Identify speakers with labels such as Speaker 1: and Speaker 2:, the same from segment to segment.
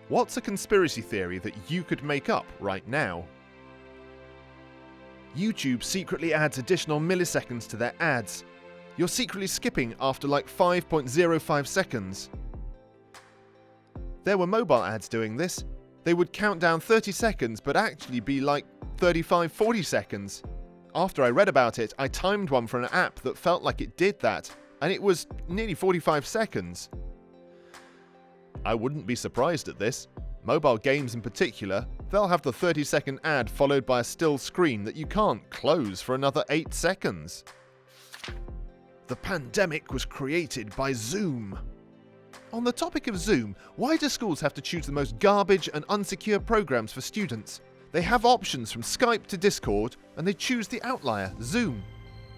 Speaker 1: What's a conspiracy theory that you could make up right now? YouTube secretly adds additional milliseconds to their ads. You're secretly skipping after like 5.05 seconds. There were mobile ads doing this. They would count down 30 seconds but actually be like 35-40 seconds. After I read about it, I timed one for an app that felt like it did that, and it was nearly 45 seconds. I wouldn't be surprised at this. Mobile games in particular, they'll have the 30-second ad followed by a still screen that you can't close for another 8 seconds. The pandemic was created by Zoom. On the topic of Zoom, why do schools have to choose the most garbage and unsecure programs for students? They have options from Skype to Discord, and they choose the outlier, Zoom.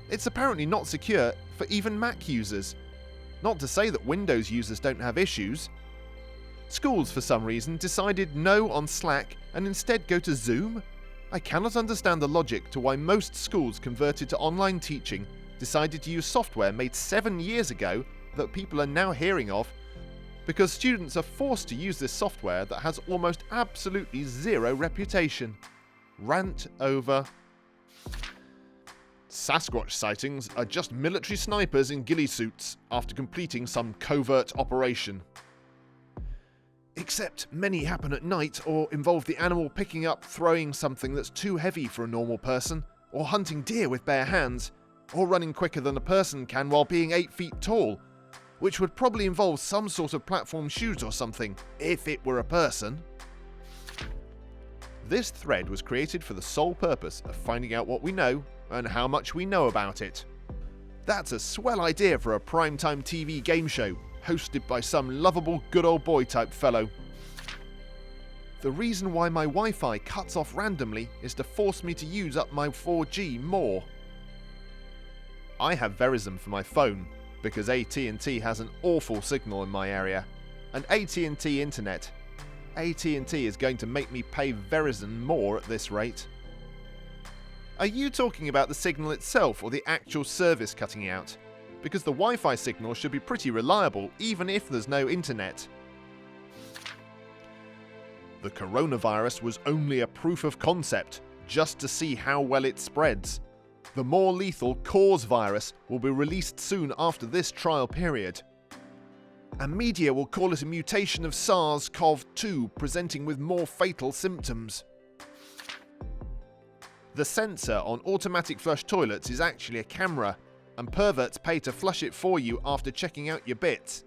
Speaker 1: It's apparently not secure for even Mac users. Not to say that Windows users don't have issues. Schools, for some reason, decided no on Slack and instead go to Zoom? I cannot understand the logic to why most schools converted to online teaching decided to use software made 7 years ago that people are now hearing of, because students are forced to use this software that has almost absolutely zero reputation. Rant over. Sasquatch sightings are just military snipers in ghillie suits after completing some covert operation. Except many happen at night or involve the animal picking up throwing something that's too heavy for a normal person, or hunting deer with bare hands, or running quicker than a person can while being 8 feet tall, which would probably involve some sort of platform shoes or something, if it were a person. This thread was created for the sole purpose of finding out what we know and how much we know about it. That's a swell idea for a primetime TV game show, hosted by some lovable good old boy type fellow. The reason why my Wi-Fi cuts off randomly is to force me to use up my 4G more. I have Verizon for my phone, because AT&T has an awful signal in my area, and AT&T Internet. AT&T is going to make me pay Verizon more at this rate. Are you talking about the signal itself or the actual service cutting out? Because the Wi-Fi signal should be pretty reliable even if there's no internet. The coronavirus was only a proof of concept, just to see how well it spreads. The more lethal cause virus will be released soon after this trial period. And media will call it a mutation of SARS-CoV-2 presenting with more fatal symptoms. The sensor on automatic flush toilets is actually a camera, and perverts pay to flush it for you after checking out your bits.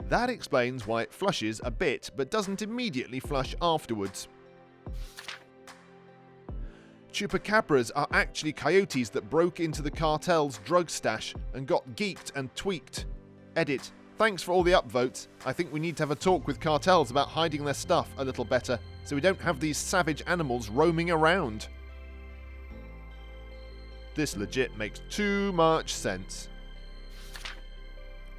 Speaker 1: That explains why it flushes a bit but doesn't immediately flush afterwards. Chupacabras are actually coyotes that broke into the cartel's drug stash and got geeked and tweaked. Edit. Thanks for all the upvotes. I think we need to have a talk with cartels about hiding their stuff a little better, so we don't have these savage animals roaming around. This legit makes too much sense.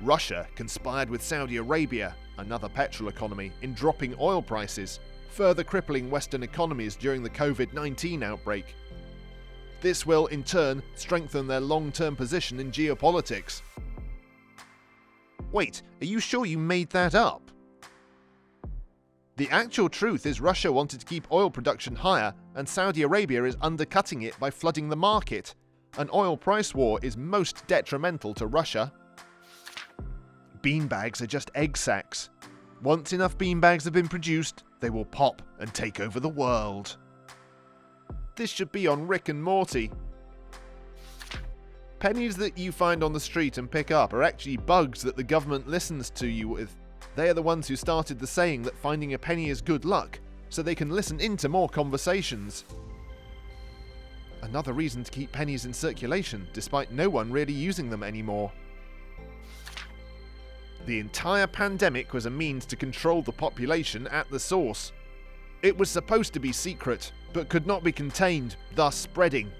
Speaker 1: Russia conspired with Saudi Arabia, another petrol economy, in dropping oil prices, further crippling Western economies during the COVID-19 outbreak. This will, in turn, strengthen their long-term position in geopolitics. Wait, are you sure you made that up? The actual truth is Russia wanted to keep oil production higher, and Saudi Arabia is undercutting it by flooding the market. An oil price war is most detrimental to Russia. Beanbags are just egg sacs. Once enough beanbags have been produced, they will pop and take over the world. This should be on Rick and Morty. Pennies that you find on the street and pick up are actually bugs that the government listens to you with. They are the ones who started the saying that finding a penny is good luck, so they can listen into more conversations. Another reason to keep pennies in circulation, despite no one really using them anymore. The entire pandemic was a means to control the population at the source. It was supposed to be secret, but could not be contained, thus spreading.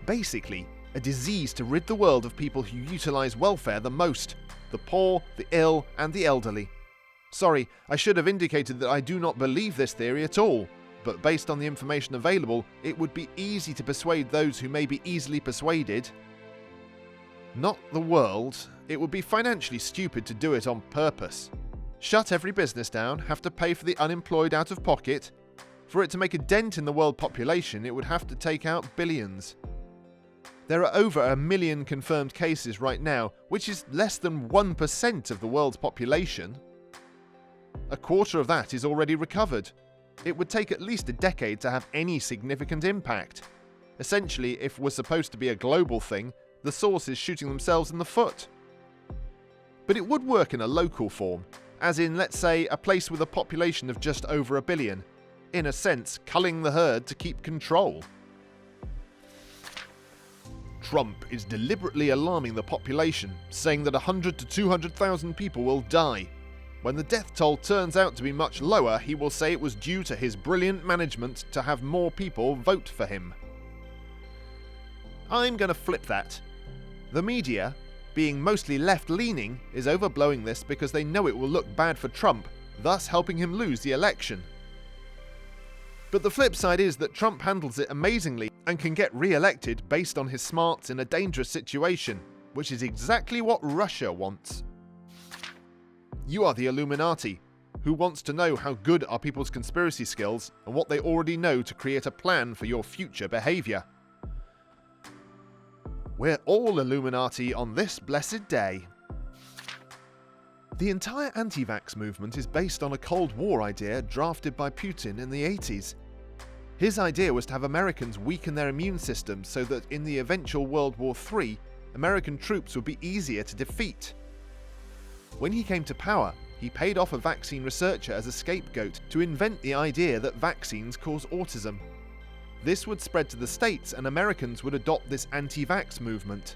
Speaker 1: Basically, a disease to rid the world of people who utilize welfare the most: the poor, the ill, and the elderly. Sorry, I should have indicated that I do not believe this theory at all, but based on the information available, it would be easy to persuade those who may be easily persuaded. Not the world. It would be financially stupid to do it on purpose. shut every business down, have to pay for the unemployed out of pocket. For it to make a dent in the world population, it would have to take out billions. There are over 1 million confirmed cases right now, which is less than 1% of the world's population. A quarter of that is already recovered. It would take at least a decade to have any significant impact. Essentially, if we're supposed to be a global thing, the source is shooting themselves in the foot. But it would work in a local form, as in, let's say, a place with a population of just over 1 billion, in a sense, culling the herd to keep control. Trump is deliberately alarming the population, saying that 100 to 200,000 people will die. When the death toll turns out to be much lower, he will say it was due to his brilliant management to have more people vote for him. I'm going to flip that. The media, being mostly left-leaning, is overblowing this because they know it will look bad for Trump, thus helping him lose the election. But the flip side is that Trump handles it amazingly and can get re-elected based on his smarts in a dangerous situation, which is exactly what Russia wants. You are the Illuminati, who wants to know how good are people's conspiracy skills and what they already know to create a plan for your future behaviour. We're all Illuminati on this blessed day. The entire anti-vax movement is based on a Cold War idea drafted by Putin in the 80s. His idea was to have Americans weaken their immune systems so that in the eventual World War III, American troops would be easier to defeat. When he came to power, he paid off a vaccine researcher as a scapegoat to invent the idea that vaccines cause autism. This would spread to the States and Americans would adopt this anti-vax movement.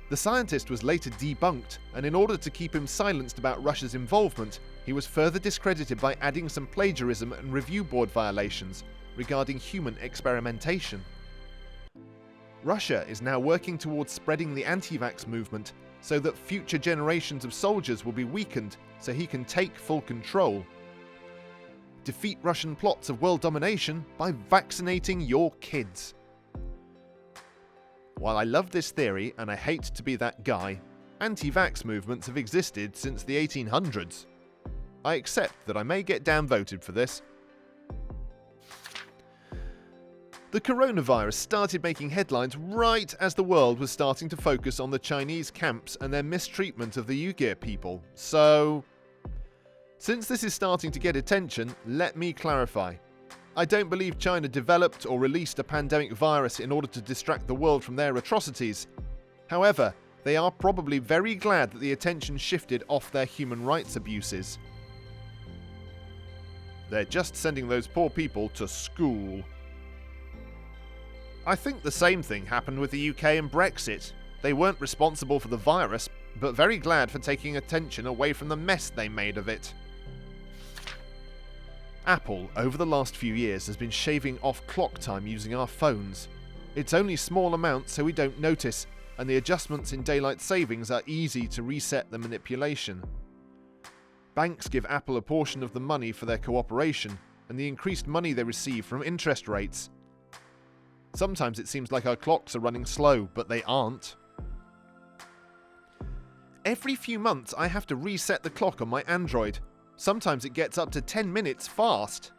Speaker 1: The scientist was later debunked, and in order to keep him silenced about Russia's involvement, he was further discredited by adding some plagiarism and review board violations regarding human experimentation. Russia is now working towards spreading the anti-vax movement so that future generations of soldiers will be weakened so he can take full control. Defeat Russian plots of world domination by vaccinating your kids. While I love this theory and I hate to be that guy, anti-vax movements have existed since the 1800s. I accept that I may get downvoted for this. The coronavirus started making headlines right as the world was starting to focus on the Chinese camps and their mistreatment of the Uyghur people, so since this is starting to get attention, let me clarify. I don't believe China developed or released a pandemic virus in order to distract the world from their atrocities. However, they are probably very glad that the attention shifted off their human rights abuses. They're just sending those poor people to school. I think the same thing happened with the UK and Brexit. They weren't responsible for the virus, but very glad for taking attention away from the mess they made of it. Apple, over the last few years, has been shaving off clock time using our phones. It's only small amounts so we don't notice, and the adjustments in daylight savings are easy to reset the manipulation. Banks give Apple a portion of the money for their cooperation, and the increased money they receive from interest rates. Sometimes it seems like our clocks are running slow, but they aren't. Every few months I have to reset the clock on my Android. Sometimes it gets up to 10 minutes fast.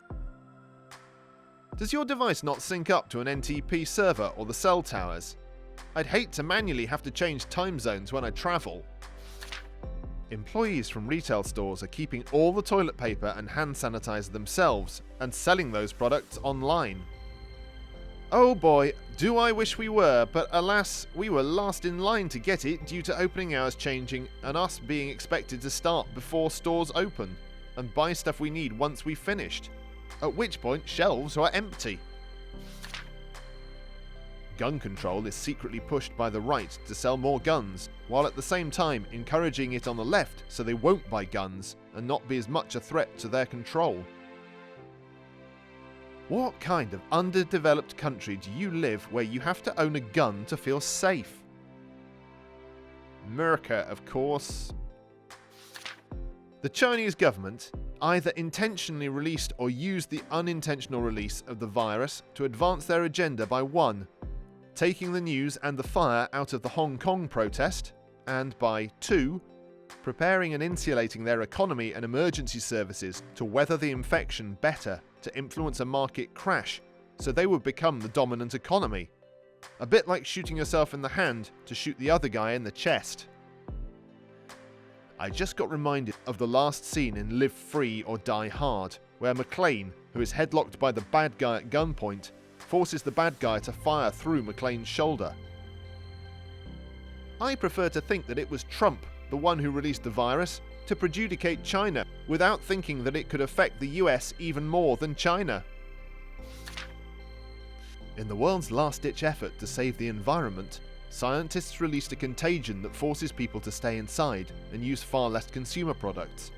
Speaker 1: Does your device not sync up to an NTP server or the cell towers? I'd hate to manually have to change time zones when I travel. Employees from retail stores are keeping all the toilet paper and hand sanitizer themselves and selling those products online. Oh boy, do I wish we were, but alas, we were last in line to get it due to opening hours changing and us being expected to start before stores open and buy stuff we need once we've finished, at which point shelves are empty. Gun control is secretly pushed by the right to sell more guns, while at the same time encouraging it on the left so they won't buy guns and not be as much a threat to their control. What kind of underdeveloped country do you live where you have to own a gun to feel safe? America, of course. The Chinese government either intentionally released or used the unintentional release of the virus to advance their agenda by 1. Taking the news and the fire out of the Hong Kong protest, and by 2. preparing and insulating their economy and emergency services to weather the infection better to influence a market crash so they would become the dominant economy. A bit like shooting yourself in the hand to shoot the other guy in the chest. I just got reminded of the last scene in Live Free or Die Hard, where McClane, who is headlocked by the bad guy at gunpoint, forces the bad guy to fire through McClane's shoulder. I prefer to think that it was Trump, the one who released the virus, to prejudicate China without thinking that it could affect the US even more than China. In the world's last-ditch effort to save the environment, scientists released a contagion that forces people to stay inside and use far less consumer products.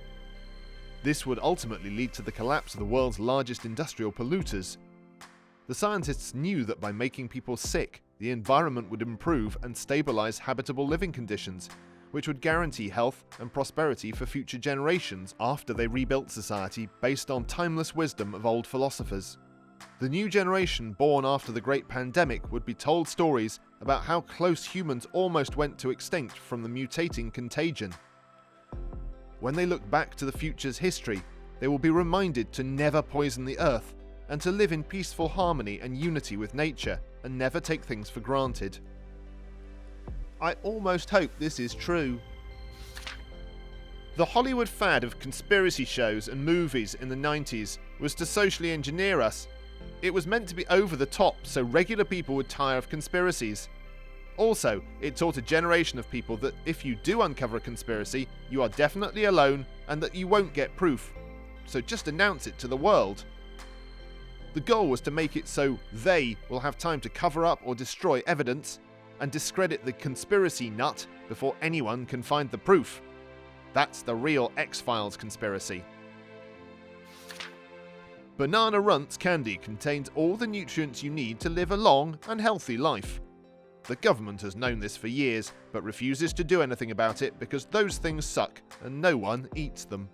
Speaker 1: This would ultimately lead to the collapse of the world's largest industrial polluters. The scientists knew that by making people sick, the environment would improve and stabilize habitable living conditions, which would guarantee health and prosperity for future generations after they rebuilt society based on timeless wisdom of old philosophers. The new generation born after the Great Pandemic would be told stories about how close humans almost went to extinct from the mutating contagion. When they look back to the future's history, they will be reminded to never poison the earth and to live in peaceful harmony and unity with nature and never take things for granted. I almost hope this is true. The Hollywood fad of conspiracy shows and movies in the 90s was to socially engineer us. It was meant to be over the top so regular people would tire of conspiracies. Also, it taught a generation of people that if you do uncover a conspiracy, you are definitely alone and that you won't get proof. So just announce it to the world. The goal was to make it so they will have time to cover up or destroy evidence and discredit the conspiracy nut before anyone can find the proof. That's the real X-Files conspiracy. Banana Runts candy contains all the nutrients you need to live a long and healthy life. The government has known this for years, but refuses to do anything about it because those things suck and no one eats them.